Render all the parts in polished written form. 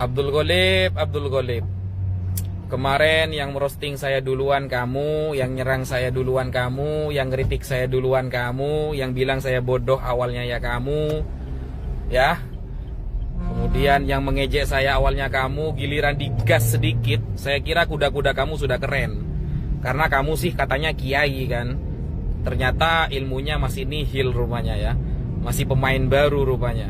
Abdul Ghalib. Kemarin yang merosting saya duluan kamu, yang nyerang saya duluan kamu, yang kritik saya duluan kamu, yang bilang saya bodoh awalnya ya kamu, ya. Kemudian yang mengejek saya awalnya kamu, giliran digas sedikit, saya kira kuda-kuda kamu sudah keren. Karena kamu sih katanya kiai kan. Ternyata ilmunya masih nihil rupanya ya. Masih pemain baru rupanya.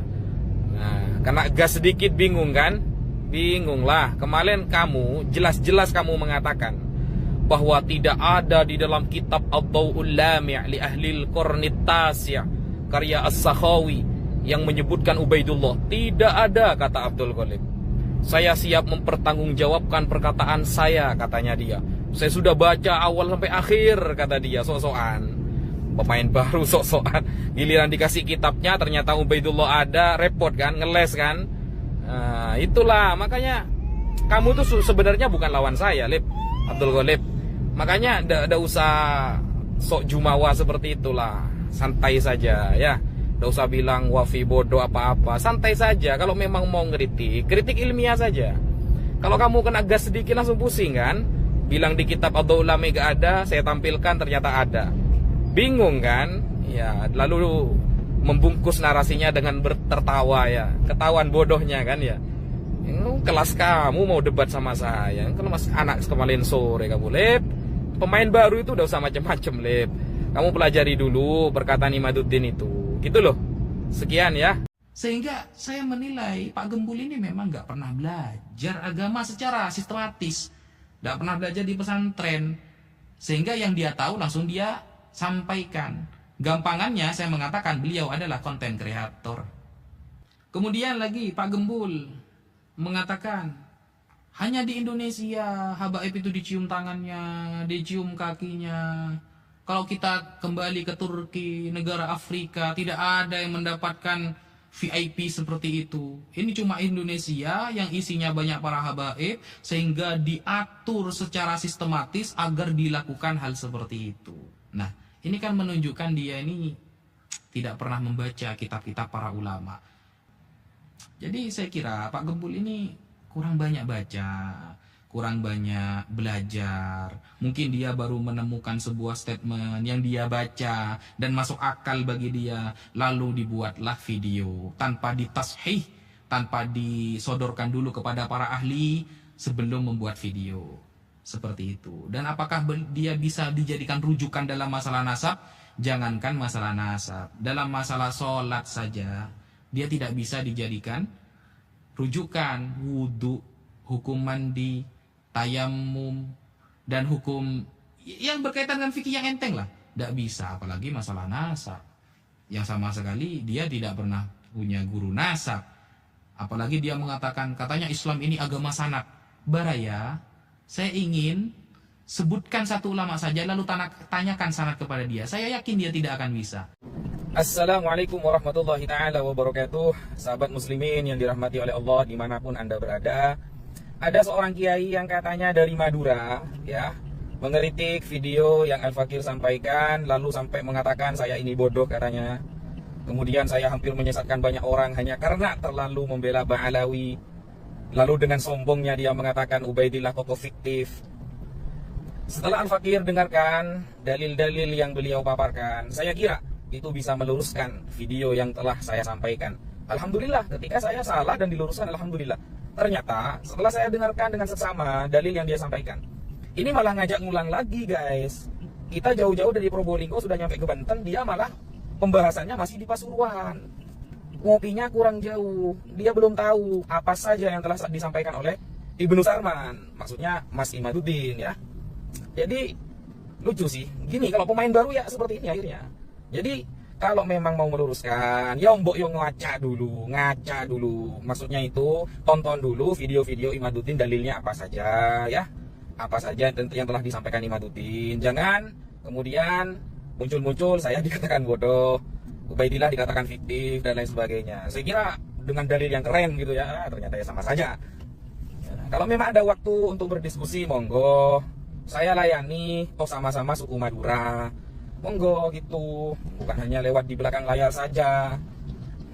Nah, karena gas sedikit bingung kan? Bingung lah. Kemarin kamu jelas-jelas kamu mengatakan bahwa tidak ada di dalam kitab Ad-Daw'ul Lami' li Ahlil Qarnit Tasya' karya As-Sakhawi yang menyebutkan Ubaidullah. Tidak ada, kata Abdul Ghalib. Saya siap mempertanggungjawabkan perkataan saya, katanya dia. Saya sudah baca awal sampai akhir, kata dia, sok-sokan. Pemain baru sok-sokan. Giliran dikasih kitabnya ternyata Ubaidullah ada, repot kan, ngeles kan. Nah, itulah makanya kamu tuh sebenarnya bukan lawan saya, Lip, Abdul Ghalib. Makanya ndak usah sok jumawa seperti itulah. Santai saja ya. Ndak usah bilang wafi bodoh apa-apa. Santai saja. Kalau memang mau kritik, kritik ilmiah saja. Kalau kamu kena gas sedikit langsung pusing kan? Bilang di kitab Ad-Daw'ul Lami gak ada, saya tampilkan ternyata ada. Bingung kan? Ya, lalu membungkus narasinya dengan tertawa ya. Ketahuan bodohnya kan ya. Kelas kamu mau debat sama saya. Kalau mas anak kemarin sore kamu, Lip. Pemain baru itu udah usah macem-macem, Lip. Kamu pelajari dulu perkataan Imaduddin itu. Gitu loh. Sekian ya. Sehingga saya menilai Pak Gembul ini memang gak pernah belajar agama secara sistematis. Gak pernah belajar di pesantren. Sehingga yang dia tahu langsung dia sampaikan. Gampangannya saya mengatakan beliau adalah konten kreator. Kemudian lagi Pak Gembul mengatakan hanya di Indonesia habaib itu dicium tangannya, dicium kakinya. Kalau kita kembali ke Turki, negara Afrika, tidak ada yang mendapatkan VIP seperti itu. Ini cuma Indonesia yang isinya banyak para habaib sehingga diatur secara sistematis agar dilakukan hal seperti itu. Nah, ini kan menunjukkan dia ini tidak pernah membaca kitab-kitab para ulama. Jadi saya kira Pak Gembul ini kurang banyak baca, kurang banyak belajar. Mungkin dia baru menemukan sebuah statement yang dia baca dan masuk akal bagi dia. Lalu dibuatlah video tanpa ditashih, tanpa disodorkan dulu kepada para ahli sebelum membuat video. Seperti itu. Dan apakah dia bisa dijadikan rujukan dalam masalah nasab? Jangankan masalah nasab, dalam masalah sholat saja dia tidak bisa dijadikan rujukan. Wudhu, hukum mandi, tayamum, dan hukum yang berkaitan dengan fikih yang enteng lah, tidak bisa. Apalagi masalah nasab yang sama sekali dia tidak pernah punya guru nasab. Apalagi dia mengatakan katanya Islam ini agama sanad. Baraya, saya ingin sebutkan satu ulama saja lalu tanyakan sanad kepada dia. Saya yakin dia tidak akan bisa. Assalamualaikum warahmatullahi ta'ala wabarakatuh. Sahabat muslimin yang dirahmati oleh Allah dimanapun anda berada. Ada seorang kiai yang katanya dari Madura ya, mengeritik video yang Al-Fakir sampaikan, lalu sampai mengatakan saya ini bodoh katanya. Kemudian saya hampir menyesatkan banyak orang hanya karena terlalu membela Ba'alawi. Lalu dengan sombongnya dia mengatakan Ubaidillah tokoh fiktif. Setelah Al-Fakir dengarkan dalil-dalil yang beliau paparkan, saya kira itu bisa meluruskan video yang telah saya sampaikan. Alhamdulillah, ketika saya salah dan diluruskan, alhamdulillah. Ternyata setelah saya dengarkan dengan seksama dalil yang dia sampaikan, ini malah ngajak ngulang lagi guys. Kita jauh-jauh dari Probolinggo sudah nyampe ke Banten, dia malah pembahasannya masih di Pasuruan. Ngopinya kurang jauh. Dia belum tahu apa saja yang telah disampaikan oleh Ibnu Sarman, maksudnya Mas Imaduddin ya. Jadi lucu sih. Gini, kalau pemain baru ya seperti ini akhirnya. Jadi kalau memang mau meluruskan, ya mbok yo ngaca dulu. Maksudnya itu tonton dulu video-video Imaduddin dalilnya apa saja ya. Apa saja yang telah disampaikan Imaduddin. Jangan kemudian muncul-muncul saya dikatakan bodoh, Ubaidillah dikatakan fiktif dan lain sebagainya. Saya kira dengan dalil yang keren gitu ya, ternyata ya sama saja. Kalau memang ada waktu untuk berdiskusi, monggo. Saya layani, toh sama-sama suku Madura. Monggo gitu, bukan hanya lewat di belakang layar saja.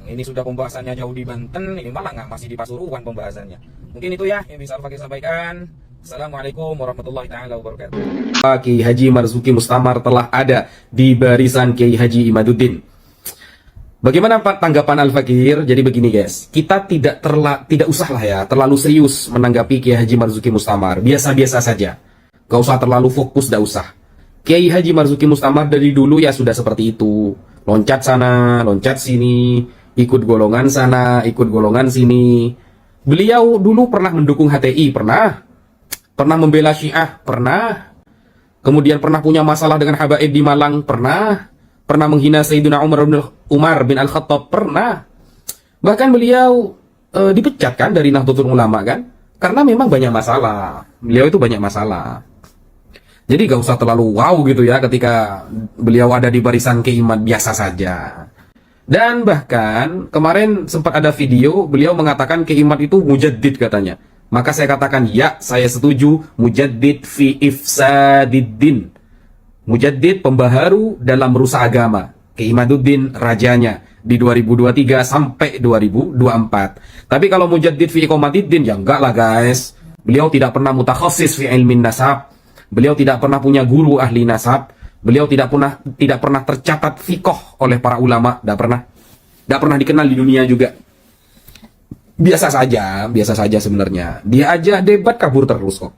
Ini sudah pembahasannya jauh di Banten, ini malah nggak masih di Pasuruan pembahasannya. Mungkin itu ya yang bisa Al-Fakir sampaikan. Assalamualaikum warahmatullahi taala wabarakatuh. Kiai Haji Marzuki Mustamar telah ada di barisan Kiai Haji Imaduddin. Bagaimana tanggapan Al-Fakir? Jadi begini guys, kita tidak usah lah ya terlalu serius menanggapi Kiai Haji Marzuki Mustamar. Biasa-biasa saja. Gak usah terlalu fokus, gak usah. Kiai Haji Marzuki Mustamar dari dulu ya sudah seperti itu. Loncat sana, loncat sini, ikut golongan sana, ikut golongan sini. Beliau dulu pernah mendukung HTI, pernah membela Syiah, pernah. Kemudian pernah punya masalah dengan habaib di Malang, pernah menghina Sayyidina Umar bin Al-Khattab, pernah. Bahkan beliau dipecat kan dari Nahdlatul Ulama kan, karena memang banyak masalah. Beliau itu banyak masalah. Jadi gak usah terlalu wow gitu ya ketika beliau ada di barisan keiman, biasa saja. Dan bahkan kemarin sempat ada video beliau mengatakan keiman itu mujaddid katanya. Maka saya katakan ya, saya setuju, mujaddid fi ifsadiddin. Mujaddid pembaharu dalam merusak agama. Imaduddin rajanya di 2023 sampai 2024. Tapi kalau mujaddid fi iqamatiddin ya enggak lah guys. Beliau tidak pernah mutakhassis fi ilmin nasab. Beliau tidak pernah punya guru ahli nasab. Beliau tidak pernah tercatat fiqh oleh para ulama, tidak pernah dikenal di dunia juga. Biasa saja sebenarnya. Dia aja debat kabur terus kok.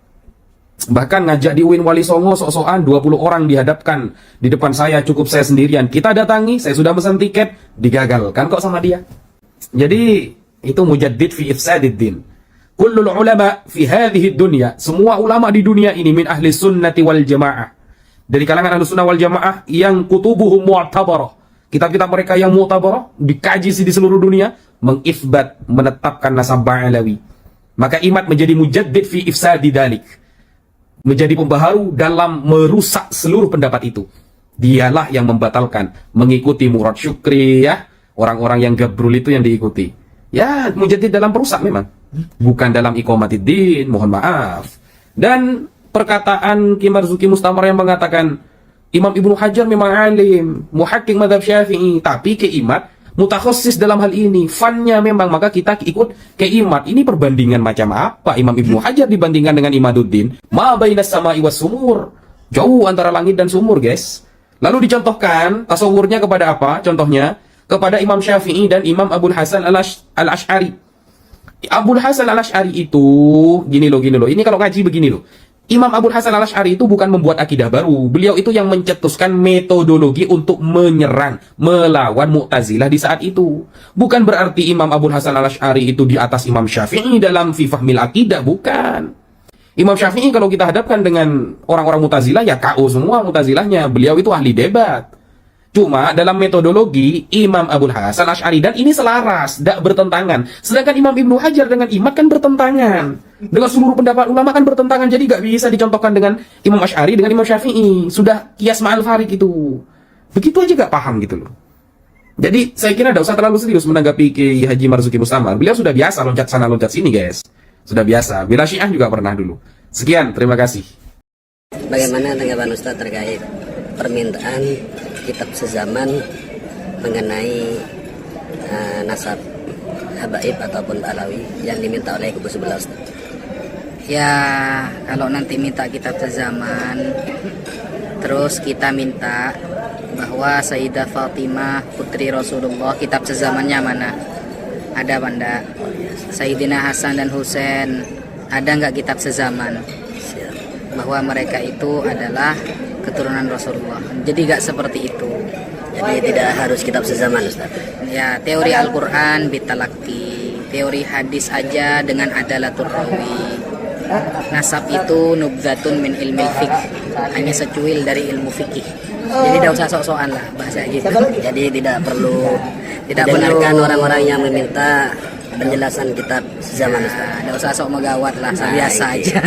Bahkan ngajak di UIN Wali Songo sok-sokan 20 orang dihadapkan di depan saya, cukup saya sendirian. Kita datangi, saya sudah pesan tiket, digagalkan kok sama dia. Jadi itu mujaddid fi ifsadiddin. Kullul ulama fi hadhihi dunya, semua ulama di dunia ini min ahli sunnati wal jamaah, dari kalangan ahli sunnah wal jamaah yang kutubuhum mu'tabarah, kitab-kitab mereka yang mu'tabarah, dikaji di seluruh dunia, mengifbat, menetapkan nasab Ba'alawi. Maka Imad menjadi mujaddid fi ifsadi dalik, menjadi pembaharu dalam merusak seluruh pendapat itu. Dialah yang membatalkan, mengikuti Murad Syukri ya, orang-orang yang gabrul itu yang diikuti. Ya, mujaddid dalam perusak memang, bukan dalam iqamatiddin, mohon maaf. Dan perkataan Kiai Marzuki Mustamar yang mengatakan Imam Ibnu Hajar memang alim, muhaqqiq mazhab Syafi'i, tapi Kiai Imad mutakhassis dalam hal ini, fannya memang, maka kita ikut Kiai Imad. Ini perbandingan macam apa Imam Ibnu Hajar dibandingkan dengan Imaduddin? Ma bainas sama'i was sumur. Jauh antara langit dan sumur, guys. Lalu dicontohkan tasawurnya kepada apa? Contohnya kepada Imam Syafi'i dan Imam Abul Hasan Al-Asy'ari. Abul Hasan Al-Asy'ari itu gini loh. Ini kalau ngaji begini loh. Imam Abul Hasan Al-Asy'ari itu bukan membuat akidah baru. Beliau itu yang mencetuskan metodologi untuk menyerang, melawan Mu'tazilah di saat itu. Bukan berarti Imam Abul Hasan Al-Asy'ari itu di atas Imam Syafi'i dalam fi fahmil akidah, bukan. Imam Syafi'i kalau kita hadapkan dengan orang-orang Mu'tazilah ya KO semua Mu'tazilahnya. Beliau itu ahli debat. Cuma dalam metodologi Imam Abul Hasan Asy'ari, dan ini selaras, tidak bertentangan. Sedangkan Imam Ibnu Hajar dengan Imad kan bertentangan. Dengan seluruh pendapat ulama kan bertentangan. Jadi gak bisa dicontohkan dengan Imam Asy'ari dengan Imam Syafi'i. Sudah kias ma'al farik itu. Begitu aja gak paham gitu loh. Jadi saya kira tidak usah terlalu serius menanggapi Kiai Haji Marzuki Mustamar. Beliau sudah biasa loncat sana loncat sini guys. Sudah biasa. Bela Syiah juga pernah dulu. Sekian, terima kasih. Bagaimana tanggapan Ustaz terkait permintaan kitab sezaman mengenai nasab habaib ataupun Ba'alawi yang diminta oleh kubu sebelah, Ustaz? Ya, kalau nanti minta kitab sezaman, terus kita minta bahwa Sayyidah Fatimah putri Rasulullah kitab sezamannya mana? Ada apa enggak? Sayyidina Hasan dan Husain ada enggak kitab sezaman? Bahwa mereka itu adalah keturunan Rasulullah. Jadi enggak seperti itu. Jadi tidak harus kitab sezaman, Ustaz. Ya, teori Al-Quran bitalaki, teori hadis aja dengan adalatul rawi. Nasab itu nubzatun min ilmi fiqh, hanya secuil dari ilmu fikih. Jadi tidak usah sok-sokan lah bahasa gitu. Jadi tidak perlu dengarkan orang-orang yang meminta penjelasan kitab sezaman, Ustaz. Tidak usah sok megawat lah, biasa aja.